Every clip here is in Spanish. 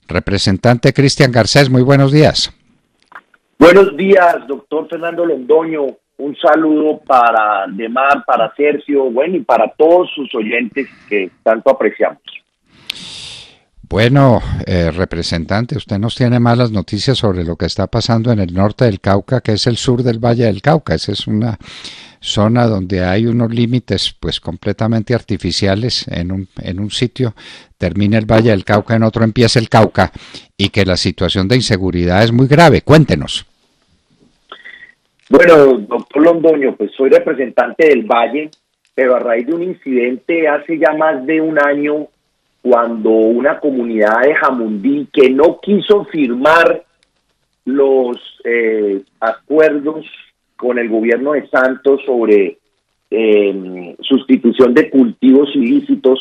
Representante Cristian Garcés, muy buenos días. Buenos días, doctor Fernando Londoño. Un saludo para Demar, para Sergio, bueno, y para todos sus oyentes que tanto apreciamos. Bueno, representante, usted nos tiene malas noticias sobre lo que está pasando en el norte del Cauca, que es el sur del Valle del Cauca. Esa es una zona donde hay unos límites pues completamente artificiales. En un sitio termina el Valle del Cauca, en otro empieza el Cauca, y que la situación de inseguridad es muy grave. Cuéntenos. Bueno, doctor Londoño, pues soy representante del Valle, pero a raíz de un incidente hace ya más de un año, cuando una comunidad de Jamundí que no quiso firmar los acuerdos con el gobierno de Santos sobre sustitución de cultivos ilícitos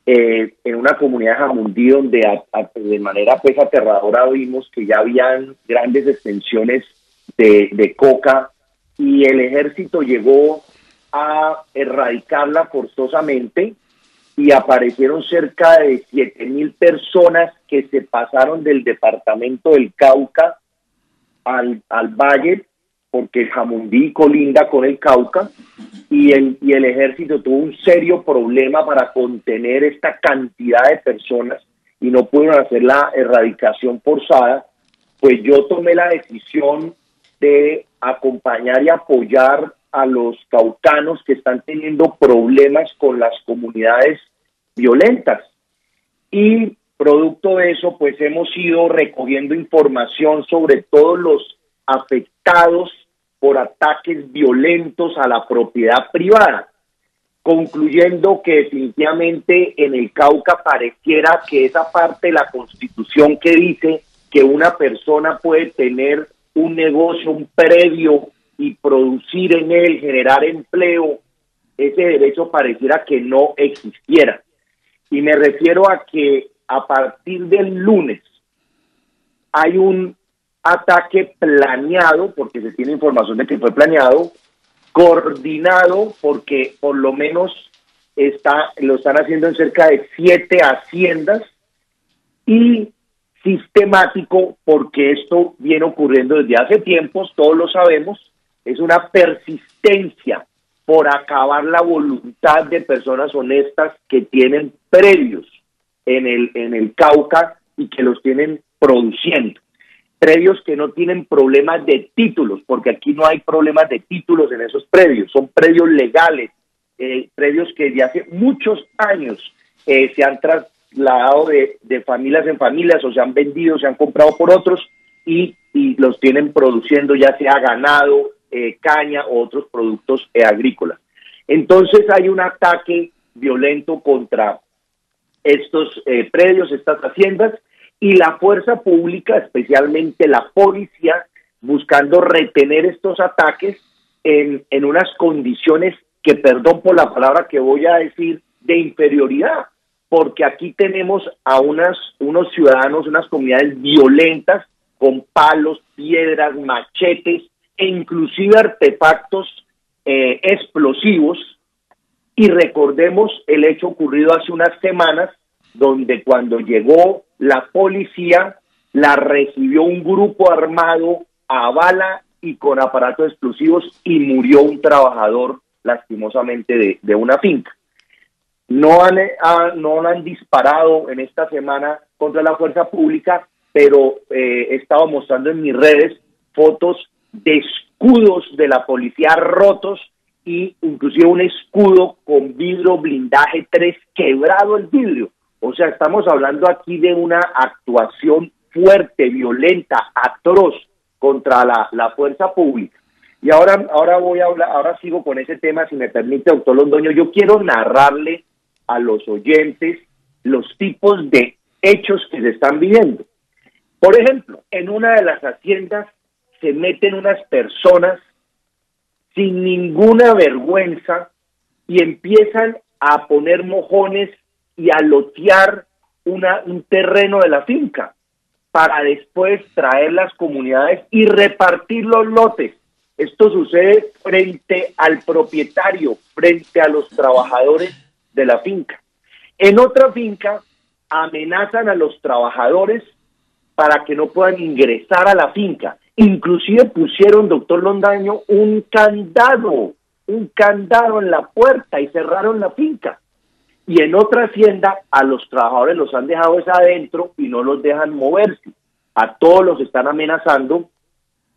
en una comunidad de Jamundí donde de manera pues aterradora vimos que ya habían grandes extensiones de coca y el ejército llegó a erradicarla forzosamente y aparecieron cerca de 7.000 personas que se pasaron del departamento del Cauca al valle, porque el Jamundí colinda con el Cauca, y el ejército tuvo un serio problema para contener esta cantidad de personas y no pudieron hacer la erradicación forzada. Pues yo tomé la decisión de acompañar y apoyar a los caucanos que están teniendo problemas con las comunidades violentas, y producto de eso pues hemos ido recogiendo información sobre todos los afectados por ataques violentos a la propiedad privada, concluyendo que definitivamente en el Cauca pareciera que esa parte de la Constitución que dice que una persona puede tener un negocio, un predio y producir en él, generar empleo, ese derecho pareciera que no existiera. Y me refiero a que a partir del lunes hay un ataque planeado, porque se tiene información de que fue planeado, coordinado, porque por lo menos lo están haciendo en cerca de 7 haciendas, y sistemático, porque esto viene ocurriendo desde hace tiempos, todos lo sabemos, es una persistencia por acabar la voluntad de personas honestas que tienen predios en el Cauca y que los tienen produciendo. Predios que no tienen problemas de títulos, porque aquí no hay problemas de títulos en esos predios, son predios legales, predios que desde hace muchos años se han trasladado de familias en familias, o se han vendido, se han comprado por otros y los tienen produciendo ya sea ganado, caña o otros productos agrícolas. Entonces hay un ataque violento contra estos predios, estas haciendas, y la fuerza pública, especialmente la policía, buscando retener estos ataques en unas condiciones que, perdón por la palabra que voy a decir, de inferioridad, porque aquí tenemos a unos ciudadanos, unas comunidades violentas, con palos, piedras, machetes, e inclusive artefactos explosivos. Y recordemos el hecho ocurrido hace unas semanas, donde cuando llegó la policía, la recibió un grupo armado a bala y con aparatos explosivos, y murió un trabajador lastimosamente de una finca. No han disparado en esta semana contra la fuerza pública, pero he estado mostrando en mis redes fotos de escudos de la policía rotos, y inclusive un escudo con vidrio blindaje 3 quebrado el vidrio. O sea, estamos hablando aquí de una actuación fuerte, violenta, atroz contra la fuerza pública. Y ahora sigo con ese tema, si me permite, doctor Londoño. Yo quiero narrarle a los oyentes los tipos de hechos que se están viviendo. Por ejemplo, en una de las haciendas se meten unas personas sin ninguna vergüenza y empiezan a poner mojones y a lotear un terreno de la finca para después traer las comunidades y repartir los lotes. Esto sucede frente al propietario, frente a los trabajadores de la finca. En otra finca amenazan a los trabajadores para que no puedan ingresar a la finca. Inclusive pusieron, doctor Londaño, un candado en la puerta y cerraron la finca. Y en otra hacienda a los trabajadores los han dejado adentro y no los dejan moverse. A todos los están amenazando,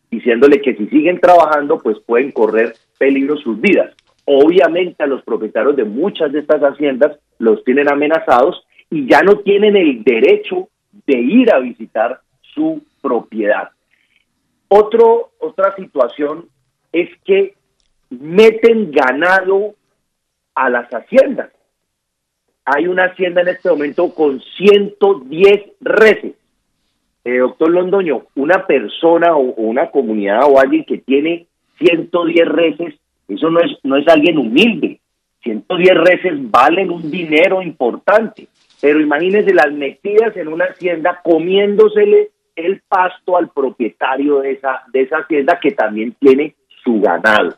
diciéndole que si siguen trabajando, pues pueden correr peligro sus vidas. Obviamente a los propietarios de muchas de estas haciendas los tienen amenazados y ya no tienen el derecho de ir a visitar su propiedad. Otra situación es que meten ganado a las haciendas. Hay una hacienda en este momento con 110 reses. Doctor Londoño, una persona o una comunidad o alguien que tiene 110 reses, eso no es alguien humilde. 110 reses valen un dinero importante, pero imagínense las metidas en una hacienda comiéndosele el pasto al propietario de esa hacienda que también tiene su ganado.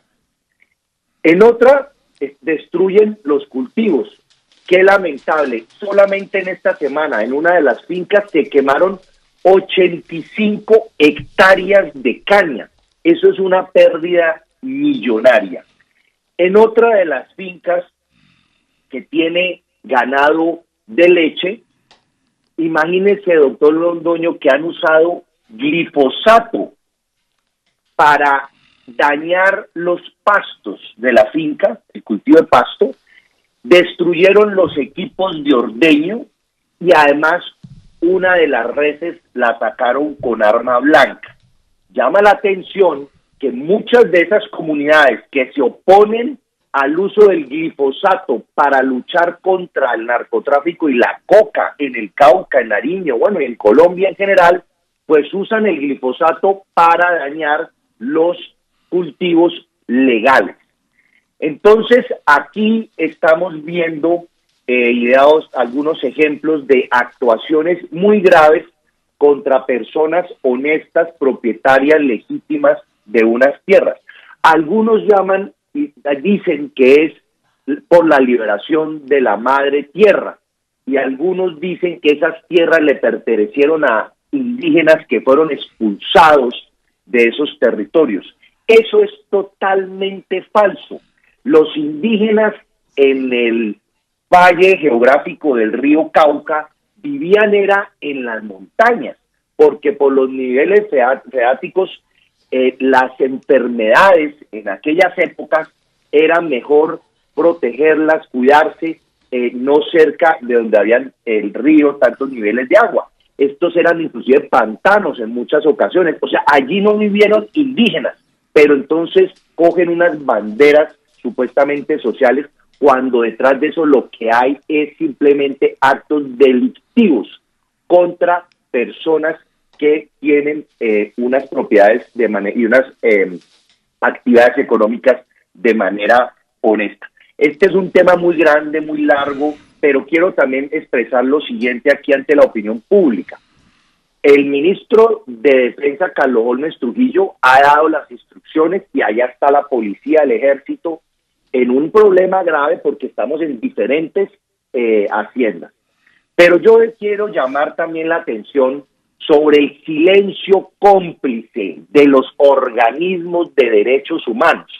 En otra, destruyen los cultivos. Qué lamentable, solamente en esta semana en una de las fincas se quemaron 85 hectáreas de caña. Eso es una pérdida millonaria. En otra de las fincas que tiene ganado de leche, imagínese, doctor Londoño, que han usado glifosato para dañar los pastos de la finca, el cultivo de pasto, destruyeron los equipos de ordeño y además una de las reses la atacaron con arma blanca. Llama la atención que muchas de esas comunidades que se oponen al uso del glifosato para luchar contra el narcotráfico y la coca en el Cauca, en Nariño, bueno, y en Colombia en general, pues usan el glifosato para dañar los cultivos legales. Entonces, aquí estamos viendo ideados algunos ejemplos de actuaciones muy graves contra personas honestas, propietarias legítimas de unas tierras. Algunos llaman y dicen que es por la liberación de la madre tierra, y algunos dicen que esas tierras le pertenecieron a indígenas que fueron expulsados de esos territorios. Eso es totalmente falso. Los indígenas en el valle geográfico del río Cauca vivían era en las montañas, porque por los niveles freáticos las enfermedades en aquellas épocas era mejor protegerlas, cuidarse, no cerca de donde habían el río, tantos niveles de agua. Estos eran inclusive pantanos en muchas ocasiones, o sea, allí no vivieron indígenas, pero entonces cogen unas banderas supuestamente sociales, cuando detrás de eso lo que hay es simplemente actos delictivos contra personas que tienen unas propiedades y unas actividades económicas de manera honesta. Este es un tema muy grande, muy largo, pero quiero también expresar lo siguiente aquí ante la opinión pública. El ministro de Defensa, Carlos Holmes Trujillo, ha dado las instrucciones y allá está la policía, el ejército, en un problema grave porque estamos en diferentes haciendas. Pero yo quiero llamar también la atención sobre el silencio cómplice de los organismos de derechos humanos,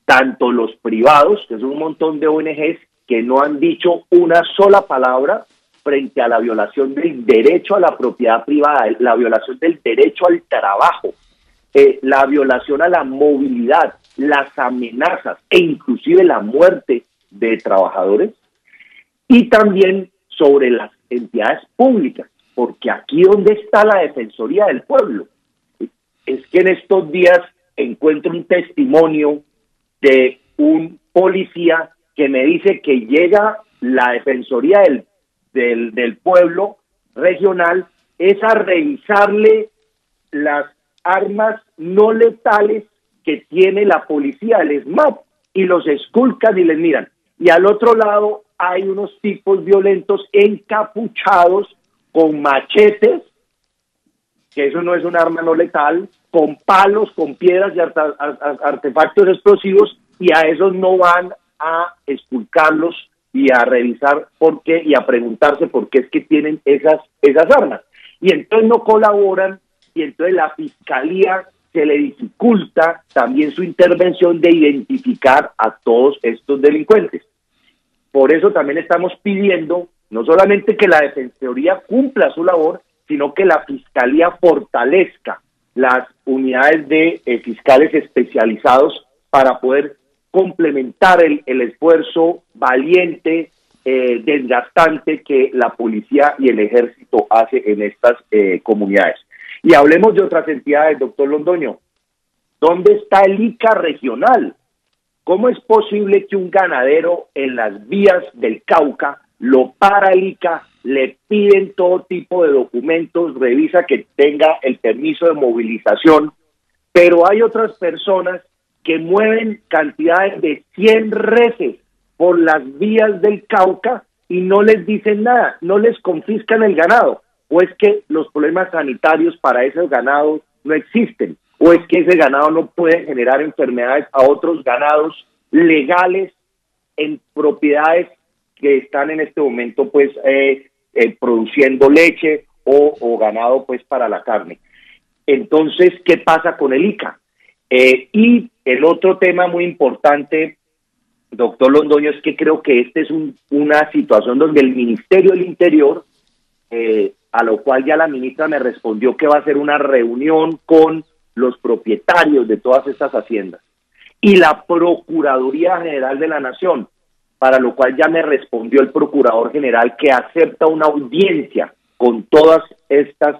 tanto los privados, que es un montón de ONGs que no han dicho una sola palabra frente a la violación del derecho a la propiedad privada, la violación del derecho al trabajo, la violación a la movilidad, las amenazas e inclusive la muerte de trabajadores, y también sobre las entidades públicas, porque aquí donde está la Defensoría del Pueblo. Es que en estos días encuentro un testimonio de un policía que me dice que llega la Defensoría del Pueblo regional es a revisarle las armas no letales que tiene la policía, el SMAT, y los esculcan y les miran. Y al otro lado hay unos tipos violentos encapuchados con machetes, que eso no es un arma no letal, con palos, con piedras y artefactos explosivos, y a esos no van a esculcarlos y a revisar por qué y a preguntarse por qué es que tienen esas armas. Y entonces no colaboran y entonces la fiscalía se le dificulta también su intervención de identificar a todos estos delincuentes. Por eso también estamos pidiendo no solamente que la Defensoría cumpla su labor, sino que la Fiscalía fortalezca las unidades de fiscales especializados para poder complementar el esfuerzo valiente, desgastante que la policía y el ejército hace en estas comunidades. Y hablemos de otras entidades, doctor Londoño. ¿Dónde está el ICA regional? ¿Cómo es posible que un ganadero en las vías del Cauca lo para el ICA, le piden todo tipo de documentos, revisa que tenga el permiso de movilización, pero hay otras personas que mueven cantidades de 100 reses por las vías del Cauca y no les dicen nada, no les confiscan el ganado? ¿O es que los problemas sanitarios para esos ganados no existen? ¿O es que ese ganado no puede generar enfermedades a otros ganados legales en propiedades que están en este momento pues produciendo leche o ganado pues para la carne? Entonces, ¿qué pasa con el ICA? Y el otro tema muy importante, doctor Londoño, es que creo que esta es una situación donde el Ministerio del Interior, a lo cual ya la ministra me respondió que va a hacer una reunión con los propietarios de todas estas haciendas, y la Procuraduría General de la Nación, para lo cual ya me respondió el Procurador General que acepta una audiencia con todas estas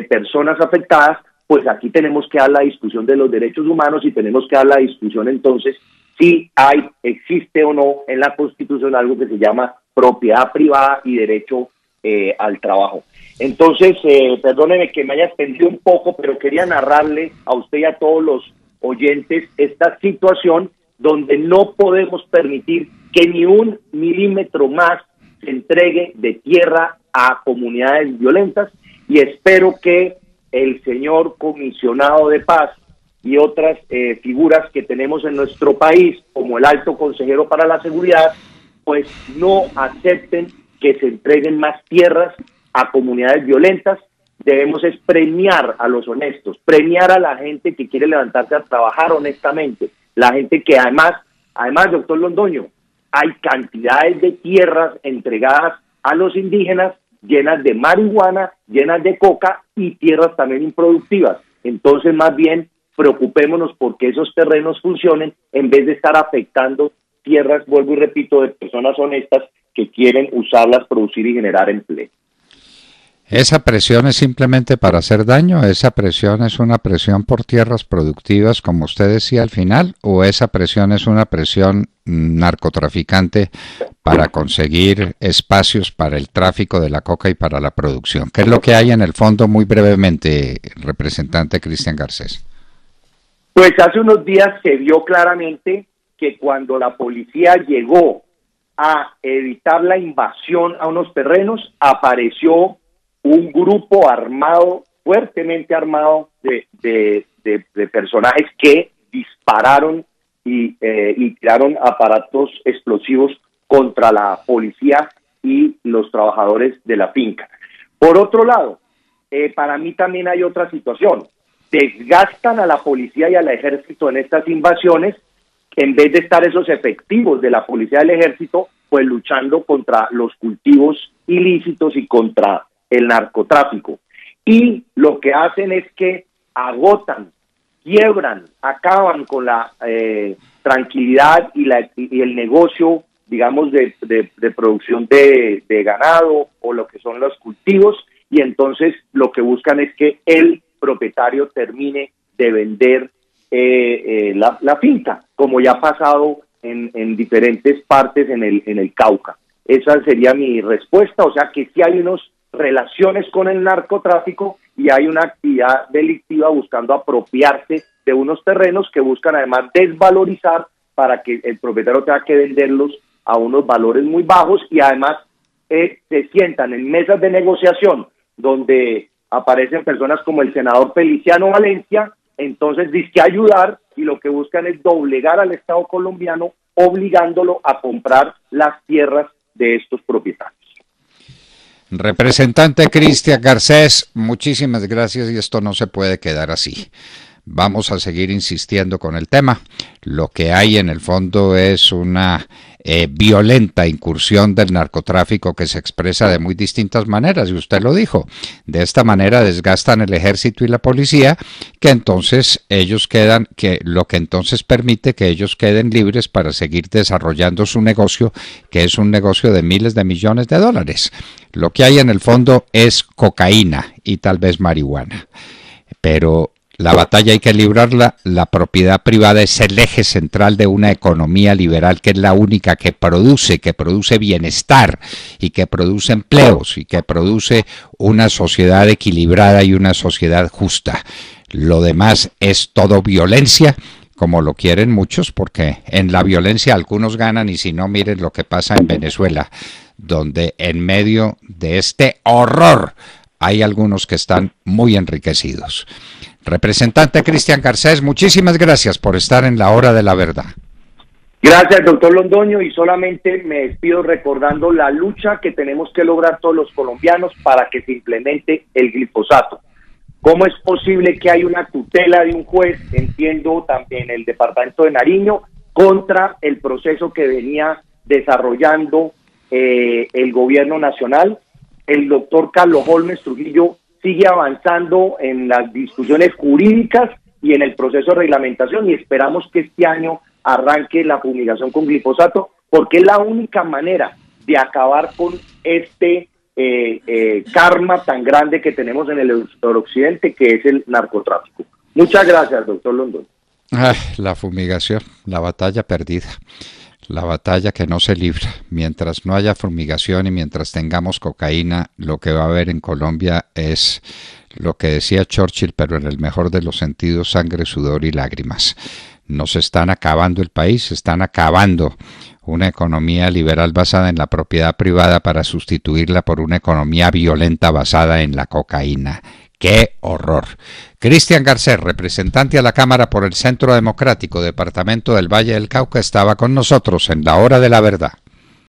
personas afectadas. Pues aquí tenemos que dar la discusión de los derechos humanos y tenemos que dar la discusión entonces si existe o no en la Constitución algo que se llama propiedad privada y derecho al trabajo. Entonces, perdóneme que me haya extendido un poco, pero quería narrarle a usted y a todos los oyentes esta situación donde no podemos permitir que ni un milímetro más se entregue de tierra a comunidades violentas, y espero que el señor comisionado de paz y otras figuras que tenemos en nuestro país, como el alto consejero para la seguridad, pues no acepten que se entreguen más tierras a comunidades violentas. Debemos es premiar a los honestos, premiar a la gente que quiere levantarse a trabajar honestamente, la gente que además, doctor Londoño, hay cantidades de tierras entregadas a los indígenas llenas de marihuana, llenas de coca y tierras también improductivas. Entonces, más bien, preocupémonos porque esos terrenos funcionen en vez de estar afectando tierras, vuelvo y repito, de personas honestas que quieren usarlas, producir y generar empleo. ¿Esa presión es simplemente para hacer daño? ¿Esa presión es una presión por tierras productivas, como usted decía al final? ¿O esa presión es una presión narcotraficante para conseguir espacios para el tráfico de la coca y para la producción? ¿Qué es lo que hay en el fondo, muy brevemente, representante Cristian Garcés? Pues hace unos días se vio claramente que cuando la policía llegó a evitar la invasión a unos terrenos, apareció un grupo armado, fuertemente armado, de personajes que dispararon y tiraron aparatos explosivos contra la policía y los trabajadores de la finca. Por otro lado, para mí también hay otra situación. Desgastan a la policía y al ejército en estas invasiones, en vez de estar esos efectivos de la policía y del ejército, pues luchando contra los cultivos ilícitos y contra el narcotráfico. Y lo que hacen es que agotan, quiebran, acaban con la tranquilidad y el negocio, digamos, de producción de ganado o lo que son los cultivos, y entonces lo que buscan es que el propietario termine de vender la finca, como ya ha pasado en diferentes partes en el Cauca. Esa sería mi respuesta. O sea que sí hay unas relaciones con el narcotráfico y hay una actividad delictiva buscando apropiarse de unos terrenos que buscan además desvalorizar para que el propietario tenga que venderlos a unos valores muy bajos, y además se sientan en mesas de negociación donde aparecen personas como el senador Feliciano Valencia, entonces dizque ayudar, y lo que buscan es doblegar al Estado colombiano, obligándolo a comprar las tierras de estos propietarios. Representante Cristian Garcés, muchísimas gracias, y esto no se puede quedar así. Vamos a seguir insistiendo con el tema. Lo que hay en el fondo es una violenta incursión del narcotráfico que se expresa de muy distintas maneras, y usted lo dijo. De esta manera desgastan el ejército y la policía, que entonces ellos quedan, que lo que entonces permite que ellos queden libres para seguir desarrollando su negocio, que es un negocio de miles de millones de dólares. Lo que hay en el fondo es cocaína y tal vez marihuana. Pero la batalla hay que librarla. La propiedad privada es el eje central de una economía liberal, que es la única que produce bienestar y que produce empleos y que produce una sociedad equilibrada y una sociedad justa. Lo demás es todo violencia, como lo quieren muchos, porque en la violencia algunos ganan, y si no, miren lo que pasa en Venezuela, donde en medio de este horror hay algunos que están muy enriquecidos. Representante Cristian Garcés, muchísimas gracias por estar en la Hora de la Verdad. Gracias, doctor Londoño, y solamente me despido recordando la lucha que tenemos que lograr todos los colombianos para que se implemente el glifosato. ¿Cómo es posible que hay una tutela de un juez, entiendo también el departamento de Nariño, contra el proceso que venía desarrollando el gobierno nacional? El doctor Carlos Holmes Trujillo sigue avanzando en las discusiones jurídicas y en el proceso de reglamentación, y esperamos que este año arranque la fumigación con glifosato, porque es la única manera de acabar con este karma tan grande que tenemos en el occidente, que es el narcotráfico. Muchas gracias, doctor Londoño. La fumigación, la batalla perdida. La batalla que no se libra. Mientras no haya fumigación y mientras tengamos cocaína, lo que va a haber en Colombia es lo que decía Churchill, pero en el mejor de los sentidos: sangre, sudor y lágrimas. Nos están acabando el país, están acabando una economía liberal basada en la propiedad privada para sustituirla por una economía violenta basada en la cocaína. ¡Qué horror! Cristian Garcés, representante a la Cámara por el Centro Democrático, Departamento del Valle del Cauca, estaba con nosotros en la Hora de la Verdad.